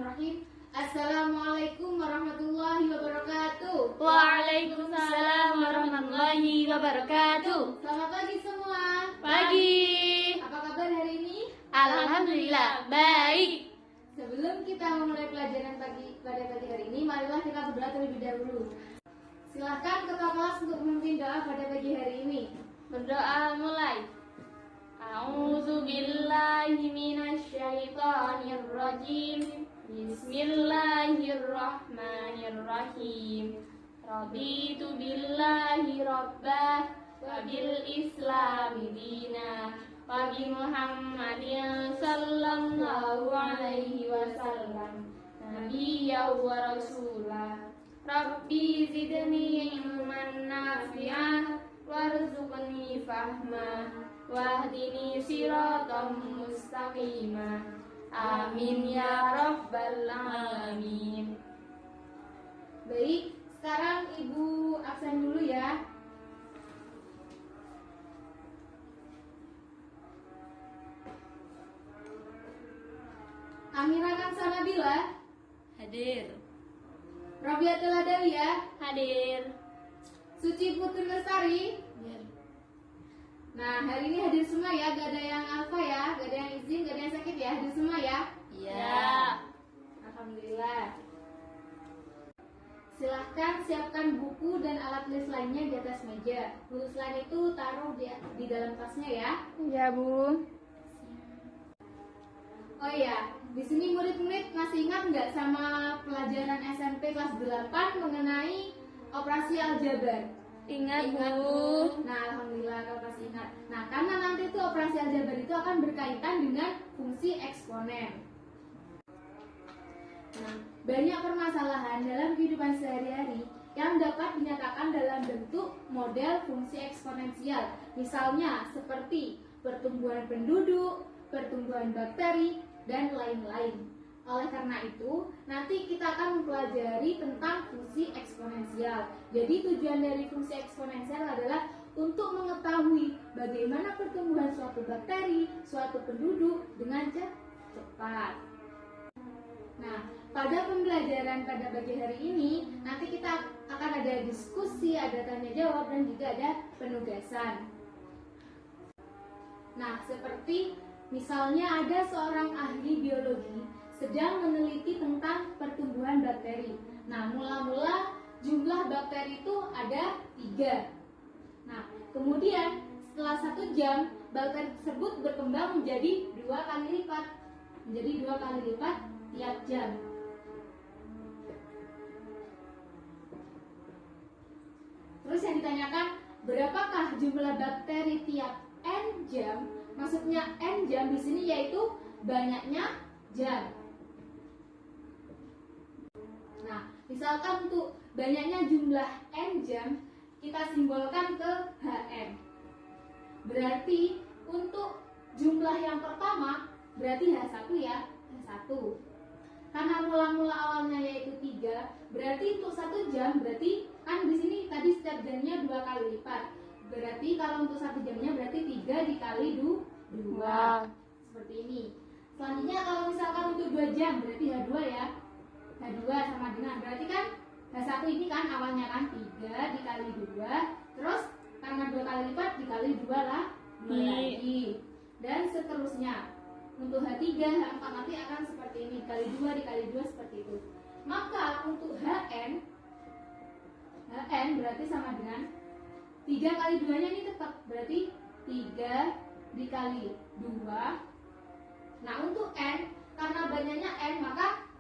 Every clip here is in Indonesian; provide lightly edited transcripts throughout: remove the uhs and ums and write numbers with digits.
Bismillahirrahmanirrahim. Assalamualaikum warahmatullahi wabarakatuh. Waalaikumsalam warahmatullahi wabarakatuh. Selamat pagi semua. Pagi. Apa kabar hari ini? Alhamdulillah baik. Sebelum kita memulai pelajaran pada pagi hari ini, marilah kita berdoa terlebih dahulu. Silahkan ketua kelas untuk memimpin doa pada pagi hari ini. Berdoa mulai. A'udzu billahi minasyaitonir rajim. Bismillahirrahmanirrahim. Raditu billahi rabbah wa bil islami dina wa bi Muhammadin sallallahu alaihi wasallam nabiyyan wa rasulah. Rabbi zidni ilman nafi'ah warzuqni fahma wahdini siratal mustaqima. Amin ya rabbal alamin. Baik, sekarang Ibu absen dulu ya. Amira Kansanabila Hadir. Rabiatul Adawiyah, Hadir. Suci Putri Lestari. Nah, hari ini hadir semua ya, gak ada yang alfa ya, gak ada yang izin, gak ada yang sakit ya, hadir semua ya. Ya. Alhamdulillah. Silahkan siapkan buku dan alat tulis lainnya di atas meja. Tulis lain itu taruh di dalam tasnya ya. Ya, Bu. Oh iya, di sini murid-murid masih ingat nggak sama pelajaran SMP kelas 8 mengenai operasi aljabar? Ingat, Bu. Nah, alhamdulillah kalau masih ingat. Nah, karena nanti itu operasi aljabar itu akan berkaitan dengan fungsi eksponen. Nah, banyak permasalahan dalam kehidupan sehari-hari yang dapat dinyatakan dalam bentuk model fungsi eksponensial. Misalnya seperti pertumbuhan penduduk, pertumbuhan bakteri, dan lain-lain. Oleh karena itu, nanti kita akan mempelajari tentang fungsi eksponensial. Jadi tujuan dari fungsi eksponensial adalah untuk mengetahui bagaimana pertumbuhan suatu bakteri, suatu penduduk dengan cepat. Nah, pada pembelajaran pada pagi hari ini, nanti kita akan ada diskusi, ada tanya jawab, dan juga ada penugasan. Nah, seperti misalnya ada seorang ahli biologi sedang meneliti tentang pertumbuhan bakteri. Nah, mula-mula jumlah bakteri itu ada 3. Nah, kemudian setelah 1 jam, bakteri tersebut berkembang menjadi 2 kali lipat. Menjadi 2 kali lipat tiap jam. Terus yang ditanyakan, berapakah jumlah bakteri tiap N jam? Maksudnya N jam di sini yaitu banyaknya jam. Nah, misalkan untuk banyaknya jumlah N jam, kita simbolkan ke HM. Berarti untuk jumlah yang pertama, berarti H1 ya, H1. Karena mula-mula awalnya yaitu 3, berarti untuk 1 jam, berarti kan di sini tadi setiap jamnya 2 kali lipat. Berarti kalau untuk 1 jamnya berarti 3 dikali 2. Seperti ini. Selanjutnya kalau misalkan untuk 2 jam, berarti H2 ya. H2 sama dengan, berarti kan H1 ini kan awalnya kan 3 dikali 2, terus karena 2 kali lipat dikali 2 lagi, dan seterusnya. Untuk H3, H4 nanti akan seperti ini, dikali 2 seperti itu. Maka untuk HN berarti sama dengan 3 kali 2 nya ini tetap, berarti 3 dikali 2. Nah, untuk N, karena banyaknya N, maka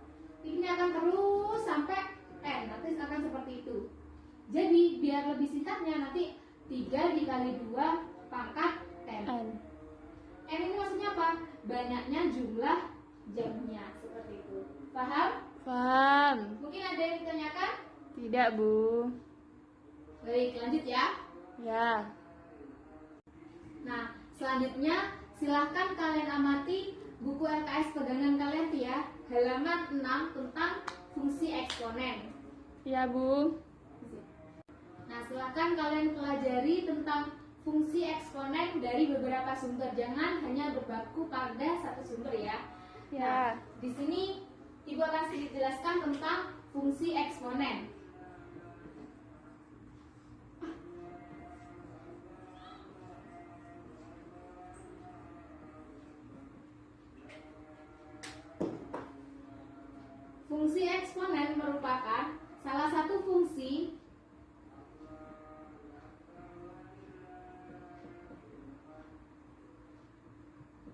ini akan terus sampai N, nanti akan seperti itu. Jadi biar lebih singkatnya nanti 3 dikali 2 pangkat N. N ini maksudnya apa? Banyaknya jumlah jamnya, seperti itu. Paham? Paham. Mungkin ada yang ditanyakan? Tidak, Bu. Baik, lanjut ya. Ya. Nah, selanjutnya silahkan kalian amati buku LKS pegangan kalian ya, halaman 6 tentang fungsi eksponen. Ya, Bu. Nah, silahkan kalian pelajari tentang fungsi eksponen dari beberapa sumber. Jangan hanya berbaku pada satu sumber ya. Ya. Nah, di sini Ibu Ibu akan sedikit jelaskan tentang fungsi eksponen. Fungsi eksponen merupakan salah satu fungsi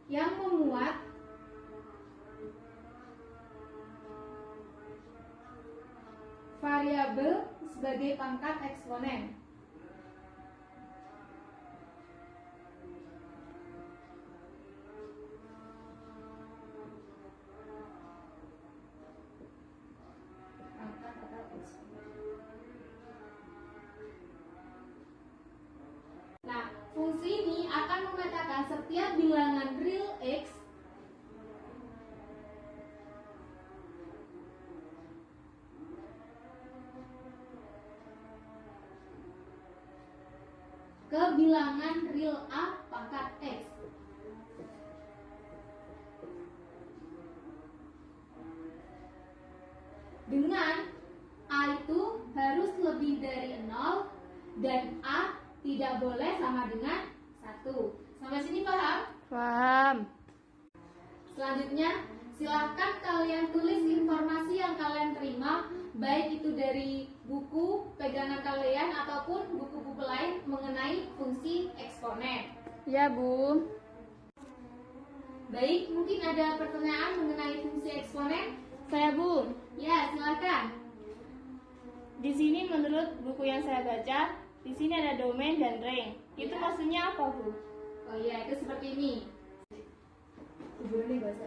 yang memuat variabel sebagai pangkat eksponen. Pangkat atau eksponen. Nah, fungsi ini akan memetakan setiap bilangan real X ke bilangan real A pangkat X. Dengan A itu harus lebih dari 0 dan A tidak boleh sama dengan 1. Sampai sini paham? Paham. Selanjutnya, silahkan kalian tulis informasi yang kalian terima, baik itu dari buku pegangan kalian ataupun buku-buku lain mengenai fungsi eksponen. Ya, Bu. Baik, mungkin ada pertanyaan mengenai fungsi eksponen? Saya, Bu. Ya, silakan. Di sini menurut buku yang saya baca, di sini ada domain dan range. Itu Ya. maksudnya apa, Bu? Oh iya, itu seperti ini. Boleh bahasa.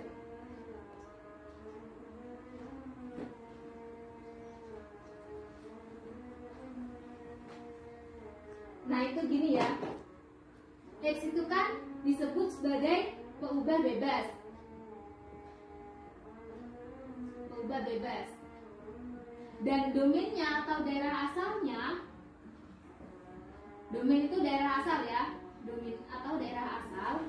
Nah, itu gini ya. X itu kan disebut sebagai peubah bebas. Peubah bebas. Dan domainnya atau daerah asalnya, domain itu daerah asal ya. Domain atau daerah asal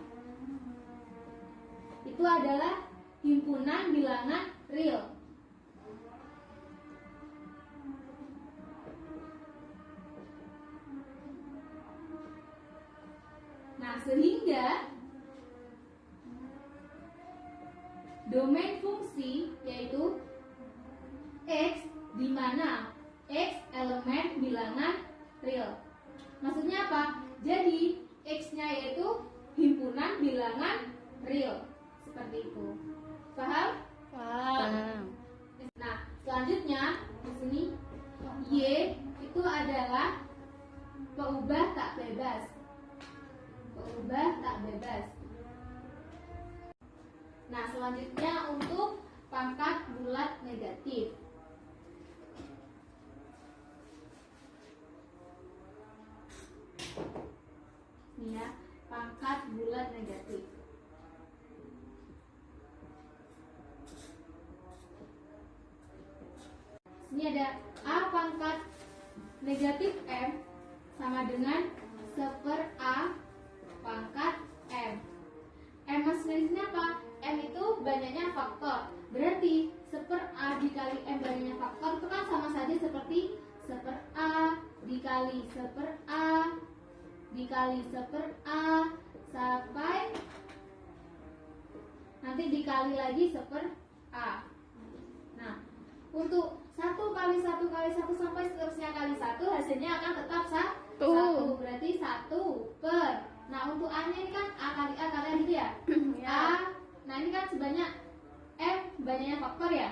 itu adalah himpunan bilangan real. Nah, sehingga domain fungsi yaitu X di mana X elemen bilangan real. Maksudnya apa? Jadi X-nya yaitu himpunan bilangan real. Seperti itu. Paham? Paham. Nah, selanjutnya di sini Y itu adalah peubah tak bebas. Peubah tak bebas. Nah, selanjutnya untuk pangkat bulat negatif. Ini ya, pangkat bulat negatif. Ini ada A pangkat negatif M sama dengan 1/A pangkat M. M maksudnya di sini apa? M itu banyaknya faktor. Berarti 1/A dikali M banyaknya faktor itu kan sama saja seperti 1/A dikali 1/A dikali 1/A sampai nanti dikali lagi 1/A. Nah, untuk 1 kali 1 kali 1 sampai seterusnya kali 1 hasilnya akan tetap 1. Berarti 1 per. Nah, untuk A nya ini kan A kali A kali A gitu ya. Ya. A. Nah, ini kan sebanyak M banyaknya faktor ya.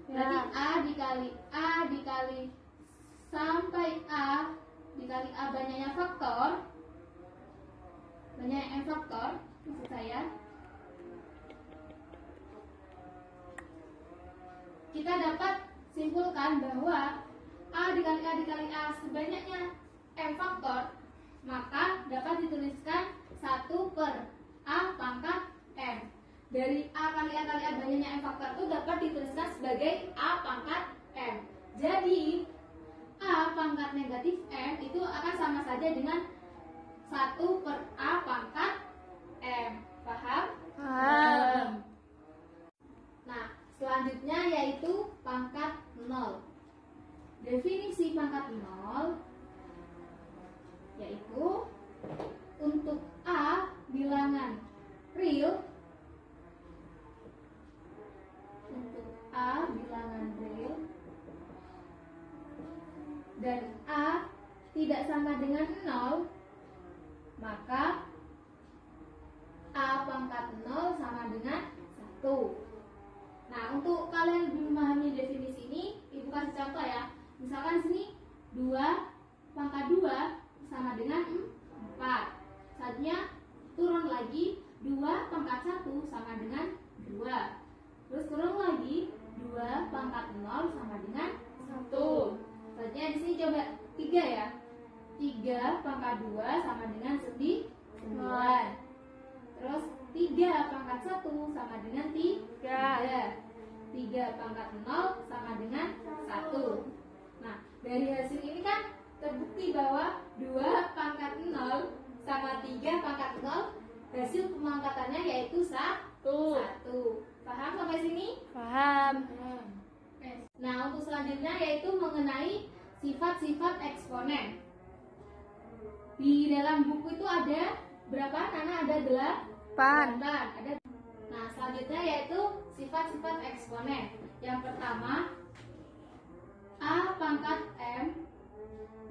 Berarti Ya. A dikali sampai A dikali A banyaknya faktor. Banyak M faktor maksud saya. Kita dapat simpulkan bahwa A dikali A sebanyaknya M faktor, maka dapat dituliskan 1 per A pangkat M. Dari A kali A kali A banyaknya M faktor itu dapat dituliskan sebagai A pangkat M. Jadi A pangkat negatif M itu akan sama saja dengan 1 per A pangkat M. Paham? Paham. Nah, selanjutnya selanjutnya yaitu pangkat 0. Definisi pangkat 0 yaitu untuk A bilangan real, untuk A bilangan real dan A tidak sama dengan 0, maka A pangkat 0 sama dengan 1. Nah, untuk kalian lebih memahami definisi ini, Ibu kasih contoh ya. Misalkan sini 2 pangkat 2 sama dengan 4. Selanjutnya turun lagi 2 pangkat 1 sama dengan 2. Terus turun lagi 2 pangkat 0 sama dengan 1. Selanjutnya di sini coba 3 ya. 3 pangkat 2 sama dengan 9. Terus 3 pangkat 1 sama dengan 3. 3 pangkat 0 sama dengan 1. Nah, dari hasil ini kan terbukti bahwa 2 pangkat 0 sama 3 pangkat 0 hasil pemangkatannya yaitu 1. Paham sampai sini? Paham. Nah, untuk selanjutnya yaitu mengenai sifat-sifat eksponen. Di dalam buku itu ada berapa? Nana ada 8. Ada. Nah, selanjutnya yaitu sifat-sifat eksponen. Yang pertama, A pangkat M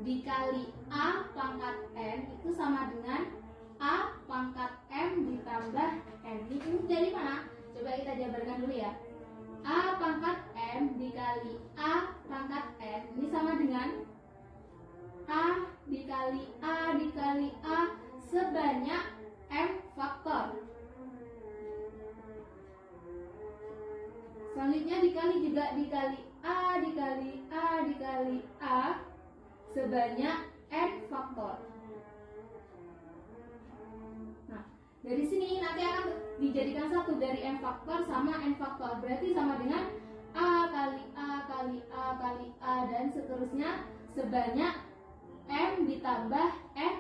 dikali A pangkat N itu sama dengan A pangkat M ditambah N. Ini dari mana? Coba kita jabarkan dulu ya. A pangkat M dikali A pangkat N ini sama dengan A dikali A dikali A sebanyak M faktor. Selanjutnya dikali juga dikali A dikali A dikali A sebanyak N faktor. Nah, dari sini nanti akan dijadikan satu dari N faktor sama N faktor. Berarti sama dengan A kali A kali A kali A dan seterusnya sebanyak M ditambah N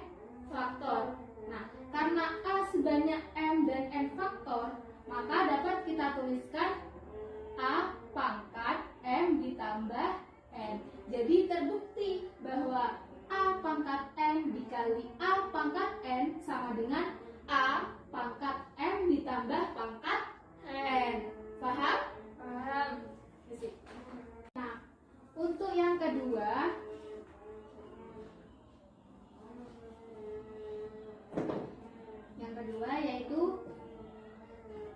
faktor. Nah, karena A sebanyak M dan N faktor, maka dapat kita tuliskan A pangkat M ditambah N. Jadi terbukti bahwa A pangkat M dikali A pangkat N sama dengan A pangkat M ditambah pangkat N. Paham? Paham. Nah, untuk yang kedua, yaitu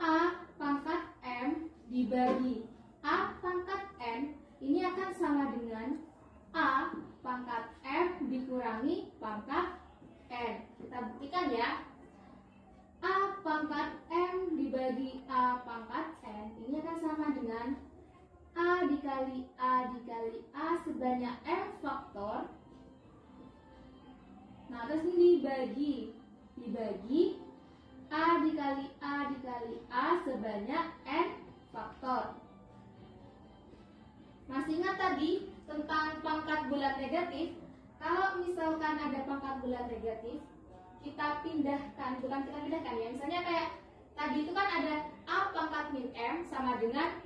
A pangkat M dibagi A pangkat N ini akan sama dengan A pangkat M dikurangi pangkat N. Kita buktikan ya. A pangkat M dibagi A pangkat N ini akan sama dengan A dikali A dikali A sebanyak M faktor. Nah, terus ini dibagi A dikali A dikali A sebanyak N faktor. Masih ingat tadi tentang pangkat bulat negatif? Kalau misalkan ada pangkat bulat negatif, kita pindahkan, bukan kita pindahkan ya. Misalnya kayak tadi itu kan ada A pangkat min M sama dengan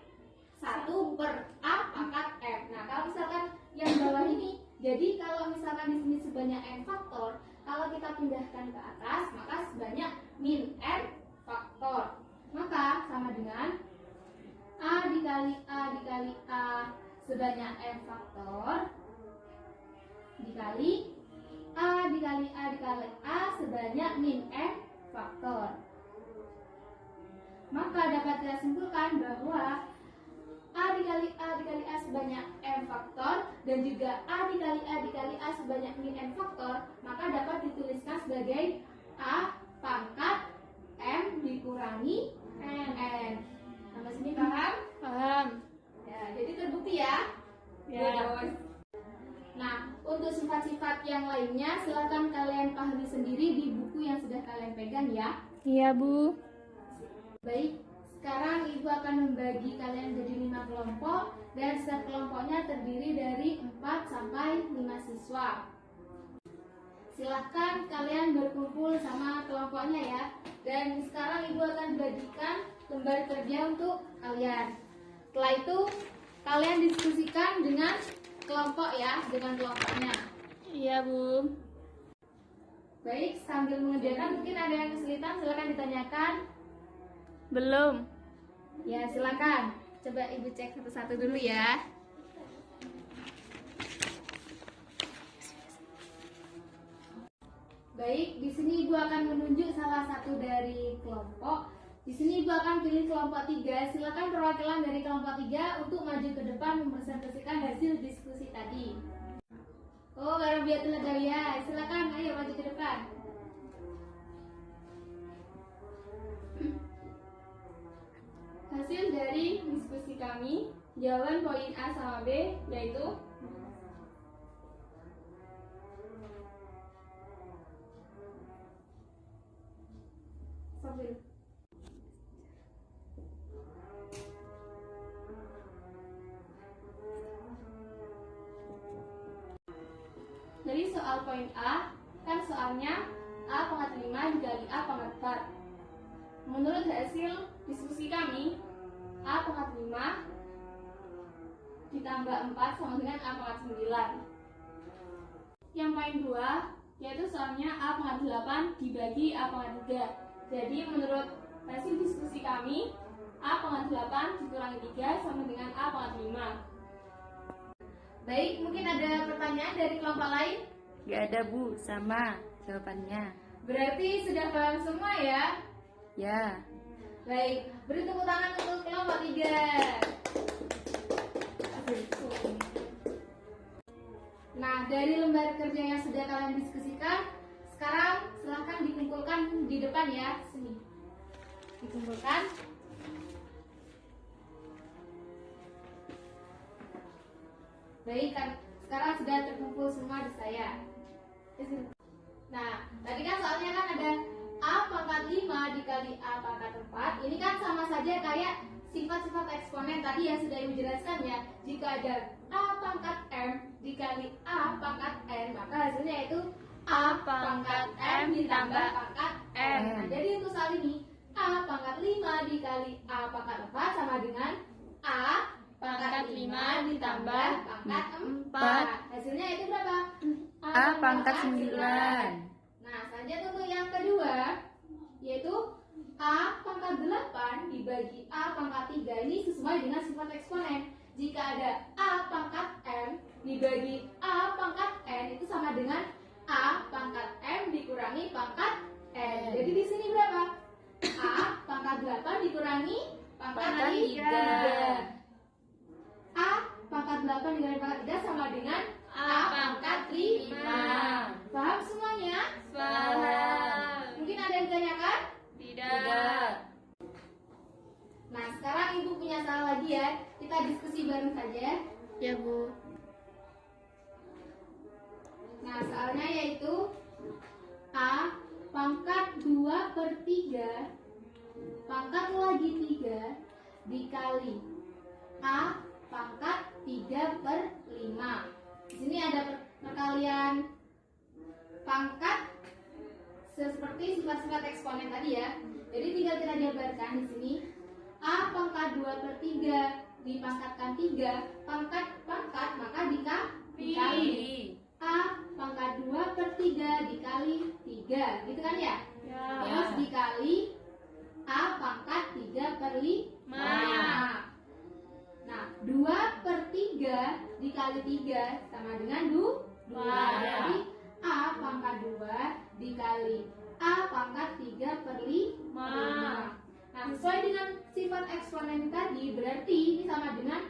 1 per A pangkat M. Nah, kalau misalkan yang bawah ini, jadi kalau misalkan di sini sebanyak N faktor, kalau kita pindahkan ke atas, maka sebanyak min N faktor. Maka sama dengan A dikali A dikali A sebanyak M faktor dikali A dikali A dikali A sebanyak min M faktor. Maka dapat kita simpulkan bahwa A dikali A dikali A sebanyak M faktor dan juga A dikali A dikali A sebanyak min N faktor, maka dapat dituliskan sebagai A pangkat M dikurangi N. Sampai sini paham? Paham. Ya, jadi terbukti ya. Ya. Nah, untuk sifat-sifat yang lainnya silakan kalian pahami sendiri di buku yang sudah kalian pegang ya. Iya, Bu. Baik, sekarang Ibu akan membagi kalian jadi 5 kelompok dan setiap kelompoknya terdiri dari 4 sampai 5 siswa. Silahkan kalian berkumpul sama kelompoknya ya. Dan sekarang Ibu akan bagikan lembar kerja untuk kalian. Setelah itu kalian diskusikan dengan kelompok ya, dengan kelompoknya. Iya, Bu. Baik, sambil mengerjakan mungkin ada yang kesulitan, silakan ditanyakan. Belum. Ya, silakan. Coba Ibu cek satu-satu dulu ya. Baik, di sini Ibu akan menunjuk salah satu dari kelompok. Di sini Ibu akan pilih kelompok 3. Silakan perwakilan dari kelompok 3 untuk maju ke depan mempresentasikan hasil diskusi tadi. Oh, Garabiatul Adawiyah. Silakan, ayo maju ke depan. Hasil dari diskusi kami, jawaban poin A sama B yaitu Sambil. dari soal poin A, kan soalnya A pangkat 5 dikali A pangkat 4. Menurut hasil diskusi kami, A pangkat 5 ditambah 4 sama dengan A pangkat 9. Yang poin 2, yaitu soalnya A pangkat 8 dibagi A pangkat 3. Jadi menurut hasil diskusi kami, A pangkat 8 dikurangi 3 sama dengan A pangkat 5. Baik, mungkin ada pertanyaan dari kelompok lain? Gak ada, Bu, sama jawabannya. Berarti sudah paham semua ya? Ya. Baik, beri tepuk tangan untuk kelompok 3. Nah, dari lembar kerja yang sudah kalian diskusikan, sekarang silahkan dikumpulkan di depan ya, sini. Dikumpulkan. Baik, kan sekarang sudah terkumpul semua di saya. Nah, tadi kan soalnya kan ada A pangkat 5 dikali A pangkat 4. Ini kan sama saja kayak sifat-sifat eksponen tadi yang sudah Ibu jelaskan ya. Jika ada A pangkat M dikali A pangkat N, maka hasilnya itu A pangkat M ditambah pangkat N. Nah, jadi untuk soal ini A pangkat 5 dikali A pangkat 4 sama dengan A pangkat 5 ditambah pangkat 4. Hasilnya itu berapa? A pangkat 9. Nah, selanjutnya untuk yang kedua, yaitu A pangkat 8 dibagi A pangkat 3. Ini sesuai dengan sifat eksponen. Jika ada A pangkat M dibagi A pangkat N, itu sama dengan A pangkat M dikurangi pangkat N. Jadi di sini berapa? A pangkat 8 dikurangi pangkat 3. A pangkat 8 dikurangi pangkat 3 sama dengan A pangkat 5. Paham semuanya? Paham. Mungkin ada yang ditanyakan? Tidak. Nah, sekarang Ibu punya salah lagi ya. Kita diskusi bareng saja. Ya, Bu. Nah, soalnya yaitu A pangkat 2/3 pangkat lagi 3 dikali A pangkat 3/5. Di sini ada perkalian pangkat seperti sifat-sifat eksponen tadi ya. Jadi tinggal kita jabarkan di sini. A pangkat 2/3 dipangkatkan 3 pangkat maka dikali. A pangkat 2/3 dikali 3, gitu kan ya? Ya. Terus dikali A pangkat 3/5. Nah, 2/3 dikali 3 sama dengan 2. Jadi A pangkat 2 dikali A pangkat 3/5. Nah, sesuai dengan sifat eksponen tadi, berarti ini sama dengan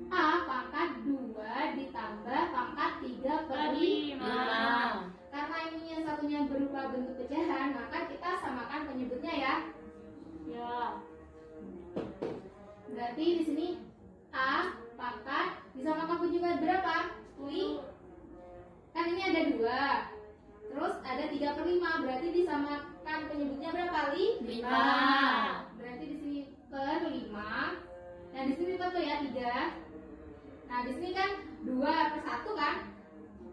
A pangkat 2 ditambah pangkat 3/5. Karena ini yang satunya berupa bentuk pecahan, maka kita samakan penyebutnya ya. Ya. Berarti di sini A pangkat disamakan penyebut berapa? 10. Kan ini ada 2. Terus ada 3/5, berarti disamakan penyebutnya berapa? 5. Berarti di sini per 5. Nah, di sini betul ya 3. Nah, di sini kan 2/1 kan?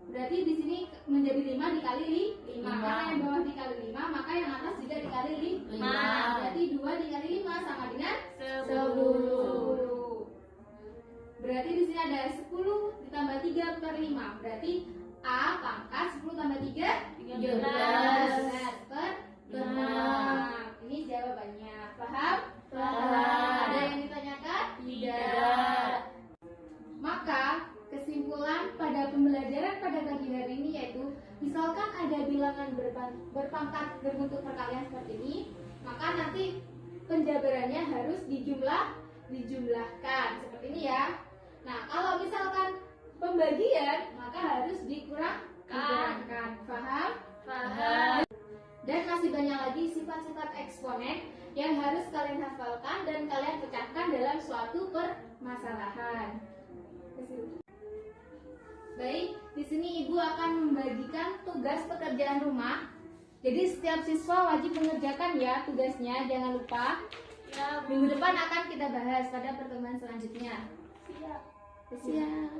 Berarti di sini menjadi 5 dikali 5. Karena yang bawah dikali 5, maka yang atas juga dikali 5. Berarti 2 dikali 5 sama dengan 10. Berarti di sini ada 10 ditambah 3 per 5. Berarti A pangkat 10 tambah 3 13 per 5. Ini jawabannya. Paham? Ada yang ditanyakan? Tidak. Maka kesimpulan pada pembelajaran pada pagi hari ini yaitu misalkan ada bilangan berpangkat berbentuk perkalian seperti ini, maka nanti penjabarannya harus dijumlahkan seperti ini ya. Nah, kalau misalkan pembagian maka harus dikurangkan. Paham? Paham. Dan masih banyak lagi sifat-sifat eksponen yang harus kalian hafalkan dan kalian pecahkan dalam suatu permasalahan. Baik, di sini Ibu akan membagikan tugas pekerjaan rumah. Jadi setiap siswa wajib mengerjakan ya tugasnya, jangan lupa. Ya, Bu. Minggu depan akan kita bahas pada pertemuan selanjutnya. Siap.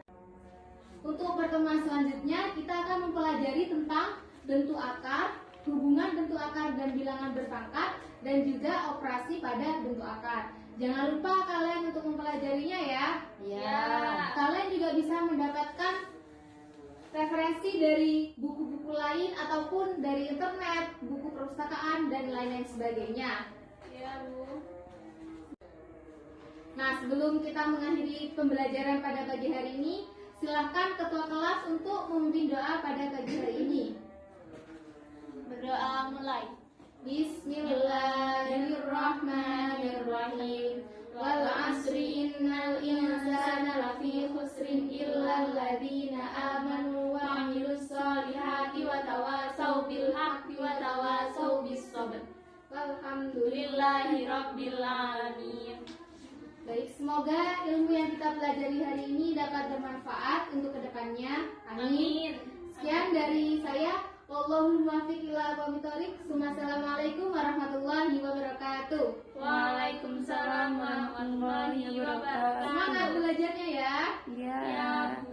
Untuk pertemuan selanjutnya kita akan mempelajari tentang bentuk akar, hubungan bentuk akar dan bilangan berpangkat, dan juga operasi pada bentuk akar. Jangan lupa kalian untuk mempelajarinya ya. Ya. Kalian juga bisa mendapatkan referensi dari buku-buku lain ataupun dari internet, buku perpustakaan dan lain-lain sebagainya. Ya, Bu. Nah, sebelum kita mengakhiri pembelajaran pada pagi hari ini, silahkan ketua kelas untuk memimpin doa pada pagi hari ini. Berdoa mulai. Bismillahirrahmanirrahim. Wal asri innal insana lafi khusrin illa alladzina amanu wa 'amilus solihati wa tawasau bil haqqi wa tawasau bis sabr. Walhamdulillahi rabbil alamin. Baik, semoga ilmu yang kita pelajari hari ini dapat bermanfaat untuk kedepannya. Amin. Sekian dari saya. Wallahul muwaffiq ila aqwamit thoriq. Assalamualaikum warahmatullahi wabarakatuh. Waalaikumsalam warahmatullahi wabarakatuh. Semangat belajarnya ya. Ya. Ya, Bu.